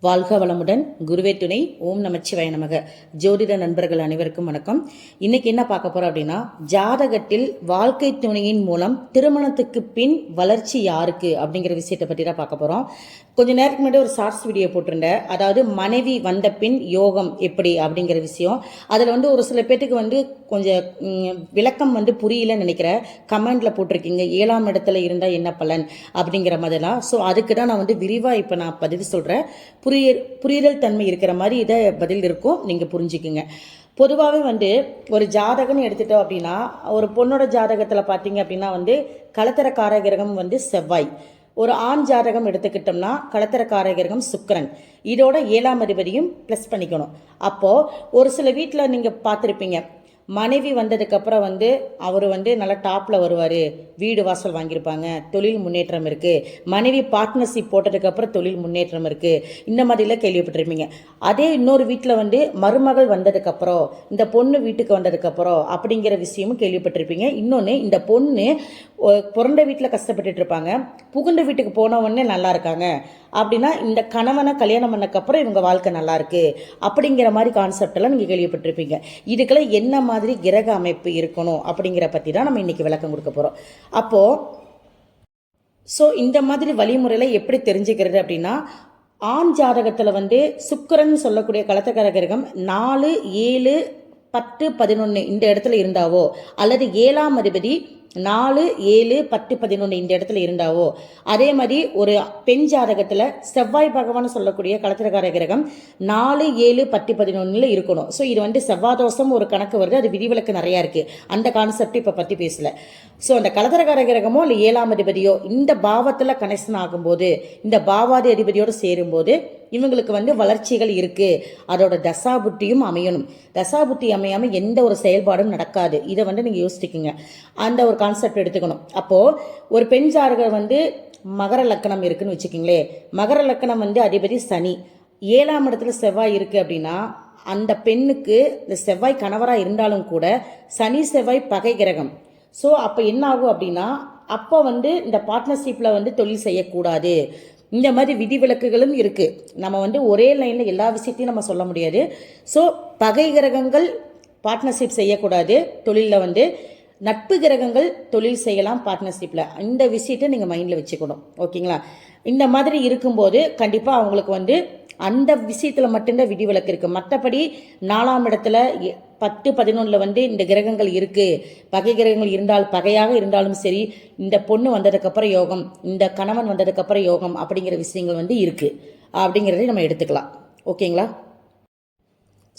வாழ்க வளமுடன். குருவே துணை. ஓம் நமச்சிவாய நமக. ஜோதிட நண்பர்கள் அனைவருக்கும் வணக்கம். இன்னைக்கு என்ன பார்க்க போறோம் அப்படின்னா, ஜாதகத்தில் வாழ்க்கை துணையின் மூலம் திருமணத்துக்கு பின் வளர்ச்சி யாருக்கு அப்படிங்கிற விஷயத்தை பற்றி தான் பார்க்க போறோம். கொஞ்ச நேரத்துக்கு முன்னாடி ஒரு ஷார்ட்ஸ் வீடியோ போட்டிருந்தேன். அதாவது மனைவி வந்த பின் யோகம் எப்படி அப்படிங்கிற விஷயம். அதில் ஒரு சில பேத்துக்கு கொஞ்சம் விளக்கம் புரியலன்னு நினைக்கிறேன். கமெண்ட்ல போட்டிருக்கீங்க 7ஆம் இடத்துல இருந்தால் என்ன பலன் அப்படிங்கிற மாதிரிலாம். ஸோ அதுக்கு தான் நான் விரிவாக இப்போ நான் பதிவு சொல்கிறேன். புரிதல் தன்மை இருக்கிற மாதிரி இதை பதில் இருக்கும், நீங்கள் புரிஞ்சுக்குங்க. பொதுவாகவே ஒரு ஜாதகம்னு எடுத்துட்டோம் அப்படின்னா, ஒரு பொண்ணோட ஜாதகத்தில் பார்த்தீங்க அப்படின்னா களத்திர காரகிரகம் செவ்வாய். ஒரு ஆண் ஜாதகம் எடுத்துக்கிட்டோம்னா களத்திர காரகிரகம் சுக்கிரன். இதோட 7ஆம் அதிபதியும் ப்ளஸ் பண்ணிக்கணும். அப்போது ஒரு சில வீட்டில் நீங்கள் பார்த்துருப்பீங்க, மனைவி வந்ததுக்கப்புறம் அவர் நல்லா டாப்பில் வருவார், வீடு வாசல் வாங்கியிருப்பாங்க, தொழில் முன்னேற்றம் இருக்குது, மனைவி பார்ட்னர்ஷிப் போட்டதுக்கப்புறம் தொழில் முன்னேற்றம் இருக்குது, இந்த மாதிரிலாம் கேள்விப்பட்டிருப்பீங்க. அதே இன்னொரு வீட்டில் மருமகள் வந்ததுக்கப்புறம், இந்த பொண்ணு வீட்டுக்கு வந்ததுக்கப்புறம் அப்படிங்கிற விஷயமும் கேள்விப்பட்டிருப்பீங்க. இன்னொன்று, இந்த பொண்ணு பிறந்த வீட்டில் கஷ்டப்பட்டுட்டு இருப்பாங்க, புகுந்த வீட்டுக்கு போனவொடனே நல்லா இருக்காங்க அப்படின்னா இந்த கணவனை கல்யாணம் பண்ணக்கப்புறம் இவங்க வாழ்க்கை நல்லா இருக்கு அப்படிங்கிற மாதிரி கான்செப்டெல்லாம் நீங்கள் கேள்விப்பட்டிருப்பீங்க. இதுக்கெல்லாம் என்ன மாதிரி கிரக அமைப்பு இருக்கணும் அப்படிங்கிற பற்றி தான் நம்ம இன்னைக்கு விளக்கம் கொடுக்க போகிறோம். அப்போது இந்த மாதிரி வழிமுறையில் எப்படி தெரிஞ்சுக்கிறது அப்படின்னா, ஆண் ஜாதகத்தில் சுக்கிரன் சொல்லக்கூடிய களத்திர கிரகம் 4, 7, 10, 11 இந்த இடத்துல இருந்தாவோ, அல்லது 7ஆம் அதிபதி 4, 7, 10, 11 இந்த இடத்துல இருந்தாவோ, அதே மாதிரி ஒரு பெண் ஜாதகத்தில் செவ்வாய் பகவான் சொல்லக்கூடிய களத்திரக்கார கிரகம் 4, 7, 10, 11 இருக்கணும். ஸோ இது செவ்வாய் தோஷம் ஒரு கணக்கு வருது, அது விதிவிலக்கு நிறையா இருக்குது. அந்த கான்செப்ட் இப்போ பற்றி பேசல. ஸோ அந்த களத்திரக்கார கிரகமோ இல்லை 7ஆம் அதிபதியோ இந்த பாவத்தில் கனெக்ஷன் ஆகும்போது, இந்த பாவாதி அதிபதியோடு சேரும்போது இவங்களுக்கு வளர்ச்சிகள் இருக்குது. அதோட தசாபுத்தியும் அமையணும். தசாபுத்தி அமையாமல் எந்த ஒரு செயல்பாடும் நடக்காது. இதை நீங்கள் யோசிச்சுக்குங்க. அந்த ஒரு கான்செப்ட் எடுத்துக்கணும். அப்போது ஒரு பெண் ஜாதகர் மகர லக்கணம் இருக்குன்னு வச்சுக்கிங்களே, மகர லக்கணம் அதிபதி சனி, 7ஆம் இடத்துல செவ்வாய் இருக்குது அப்படின்னா, அந்த பெண்ணுக்கு இந்த செவ்வாய் கணவராக இருந்தாலும் கூட சனி செவ்வாய் பகை கிரகம். ஸோ அப்போ என்ன ஆகும் அப்படின்னா, அப்போ இந்த பார்ட்னர்ஷிப்பில் தொழில் செய்யக்கூடாது. இந்த மாதிரி விதிவிலக்குகளும் இருக்குது. நம்ம ஒரே லைனில் எல்லா விஷயத்தையும் நம்ம சொல்ல முடியாது. ஸோ பகை கிரகங்கள் பார்ட்னர்ஷிப் செய்யக்கூடாது. தொழிலில் நட்பு கிரகங்கள் தொழில் செய்யலாம் பார்ட்னர்ஷிப்பில். இந்த விஷயத்தை நீங்கள் மைண்டில் வச்சுக்கணும். ஓகேங்களா? இந்த மாதிரி இருக்கும்போது கண்டிப்பாக அவங்களுக்கு அந்த விஷயத்தில் மட்டும்தான் விதிவிலக்கு இருக்குது. மற்றபடி 4ஆம் இடத்துல 10, 11 இந்த கிரகங்கள் இருக்குது. பகை கிரகங்கள் இருந்தால், பகையாக இருந்தாலும் சரி, இந்த பொண்ணு வந்ததுக்கப்புறம் யோகம், இந்த கணவன் வந்ததுக்கப்புறம் யோகம் அப்படிங்கிற விஷயங்கள் இருக்குது அப்படிங்கிறதை நம்ம எடுத்துக்கலாம். ஓகேங்களா?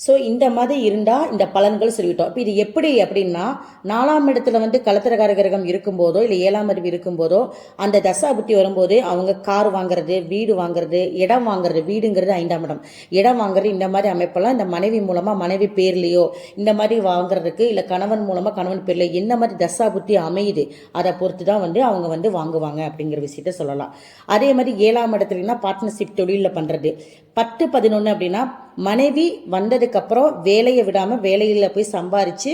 ஸோ இந்த மாதிரி இருந்தால் இந்த பலன்கள் சொல்லிவிட்டோம். இப்போ இது எப்படி அப்படின்னா, 4ஆம் இடத்துல களத்திரக்கார கிரகம் இருக்கும்போதோ இல்லை 7ஆம் அதிபதி இருக்கும்போதோ அந்த தசாபுத்தி வரும்போது அவங்க கார் வாங்குறது, வீடு வாங்குறது, இடம் வாங்குறது, வீடுங்கிறது 5ஆம் இடம், இடம் வாங்குறது, இந்த மாதிரி அமைப்பெல்லாம் இந்த மனைவி மூலமாக மனைவி பேர்லேயோ இந்த மாதிரி வாங்குறதுக்கு, இல்லை கணவன் மூலமாக கணவன் பேர்லையோ என்ன மாதிரி தசாபுத்தி அமையுது அதை பொறுத்து தான் அவங்க வாங்குவாங்க அப்படிங்கிற விஷயத்த சொல்லலாம். அதே மாதிரி 7ஆம் இடத்துலனா பார்ட்னர்ஷிப் தொழிலில் பண்ணுறது. 10, 11 அப்படின்னா மனைவி வந்ததுக்கப்புறம் வேலையை விடாமல் வேலையில் போய் சம்பாரித்து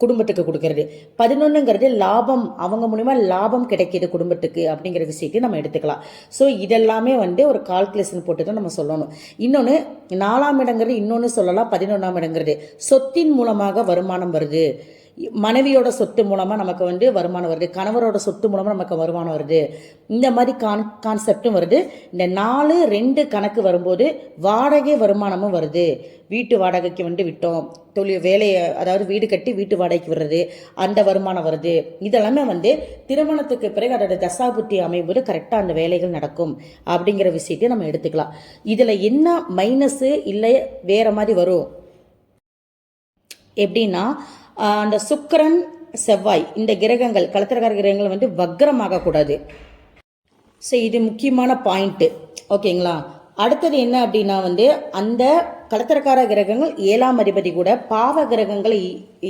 குடும்பத்துக்கு கொடுக்கறது. 11ங்கிறது லாபம், அவங்க மூலிமா லாபம் கிடைக்கிது குடும்பத்துக்கு அப்படிங்கிற விஷயத்தையும் நம்ம எடுத்துக்கலாம். ஸோ இதெல்லாமே ஒரு கால்குலேஷன் போட்டு தான் நம்ம சொல்லணும். இன்னொன்று, 4ஆம் இடங்கிறது இன்னொன்று சொல்லலாம். 11ஆம் இடங்கிறது சொத்தின் மூலமாக வருமானம் வருது. மனைவியோட சொத்து மூலமாக நமக்கு வருமானம் வருது, கணவரோட சொத்து மூலமாக நமக்கு வருமானம் வருது, இந்த மாதிரி கான்செப்டும் வருது. இந்த 4, 2 கணக்கு வரும்போது வாடகை வருமானமும் வருது. வீட்டு வாடகைக்கு விட்டோம், தொழில் வேலையை, அதாவது வீடு கட்டி வீட்டு வாடகைக்கு விடுறது, அந்த வருமானம் வருது. இதெல்லாமே திருமணத்துக்கு பிறகு அதோட தசாபுத்தி அமையும்போது கரெக்டாக அந்த வேலைகள் நடக்கும் அப்படிங்கிற விஷயத்தையும் நம்ம எடுத்துக்கலாம். இதில் என்ன மைனஸு இல்லை வேறு மாதிரி வரும் எப்படின்னா, அந்த சுக்கிரன் செவ்வாய் இந்த கிரகங்கள் களத்திரக்கார கிரகங்கள் வக்ரமாகக்கூடாது. ஸோ இது முக்கியமான பாயிண்ட்டு. ஓகேங்களா? அடுத்தது என்ன அப்படின்னா அந்த களத்திரக்கார கிரகங்கள் 7ஆம் அதிபதி கூட பாவ கிரகங்கள்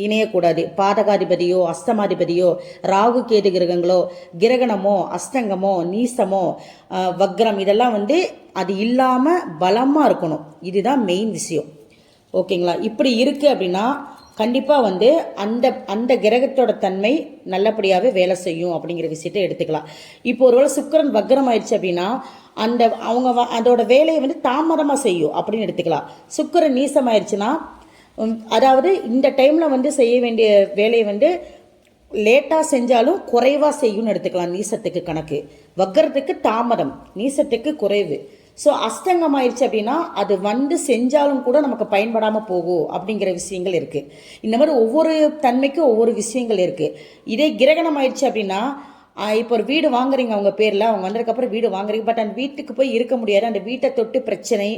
இணையக்கூடாது. பாதகாதிபதியோ அஸ்தமாதிபதியோ ராகு கேது கிரகங்களோ கிரகணமோ அஸ்தங்கமோ நீசமோ வக்ரம் இதெல்லாம் அது இல்லாமல் பலமாக இருக்கணும். இதுதான் மெயின் விஷயம். ஓகேங்களா? இப்படி இருக்குது அப்படின்னா கண்டிப்பாக வந்து அந்த அந்த கிரகத்தோட தன்மை நல்லபடியாகவே வேலை செய்யும் அப்படிங்கிற விஷயத்தை எடுத்துக்கலாம். இப்போ ஒருவேளை சுக்கிரன் வக்ரம் ஆயிடுச்சு அப்படின்னா அந்த அவங்க அதோட வேலையை வந்து தாமதமாக செய்யும் அப்படின்னு எடுத்துக்கலாம். சுக்கிரன் நீசம் ஆயிடுச்சுன்னா அதாவது இந்த டைமில் வந்து செய்ய வேண்டிய வேலையை வந்து லேட்டாக செஞ்சாலும் குறைவாக செய்யும்னு எடுத்துக்கலாம். நீசத்துக்கு கணக்கு, வக்கரத்துக்கு தாமதம், நீசத்துக்கு குறைவு. ஸோ அஸ்தங்கம் ஆயிடுச்சு அப்படின்னா அது வந்து செஞ்சாலும் கூட நமக்கு பயன்படாமல் போகும் அப்படிங்கிற விஷயங்கள் இருக்குது. இந்த மாதிரி ஒவ்வொரு தன்மைக்கும் ஒவ்வொரு விஷயங்கள் இருக்குது. இதே கிரகணம் ஆயிடுச்சு அப்படின்னா இப்போ ஒரு வீடு வாங்குறீங்க அவங்க பேரில், அவங்க வந்ததுக்கப்புறம் வீடு வாங்குறீங்க, பட் அந்த வீட்டுக்கு போய் இருக்க முடியாது, அந்த வீட்டை தொட்டு பிரச்சனை,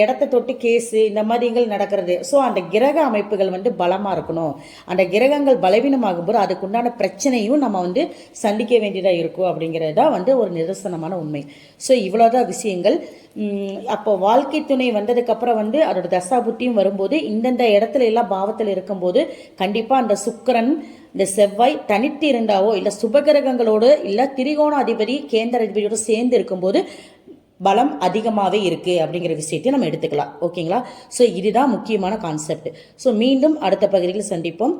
இடத்த தொட்டு கேஸு, இந்த மாதிரிகள் நடக்கிறது. ஸோ அந்த கிரக அமைப்புகள் வந்து பலமாக இருக்கணும். அந்த கிரகங்கள் பலவீனமாகும் போது அதுக்குண்டான பிரச்சனையும் நம்ம வந்து சந்திக்க வேண்டியதாக இருக்கும் அப்படிங்கிறது தான் வந்து ஒரு நிதர்சனமான உண்மை. ஸோ இவ்வளோதான் விஷயங்கள். அப்போ வாழ்க்கை துணை வந்ததுக்கப்புறம் வந்து அதோட தசாபுத்தியும் வரும்போது இந்தந்த இடத்துல எல்லாம் பாவத்தில் இருக்கும்போது கண்டிப்பாக அந்த சுக்கிரன் இந்த செவ்வாய் தனித்து இருந்தாவோ இல்லை சுபகிரகங்களோடு இல்லை திரிகோண அதிபதி கேந்திர அதிபதியோடு சேர்ந்து இருக்கும்போது பலம் அதிகமாகவே இருக்குது அப்படிங்கிற விஷயத்தையும் நம்ம எடுத்துக்கலாம். ஓகேங்களா? ஸோ இதுதான் முக்கியமான கான்செப்ட். ஸோ மீண்டும் அடுத்த பகுதியில் சந்திப்போம்.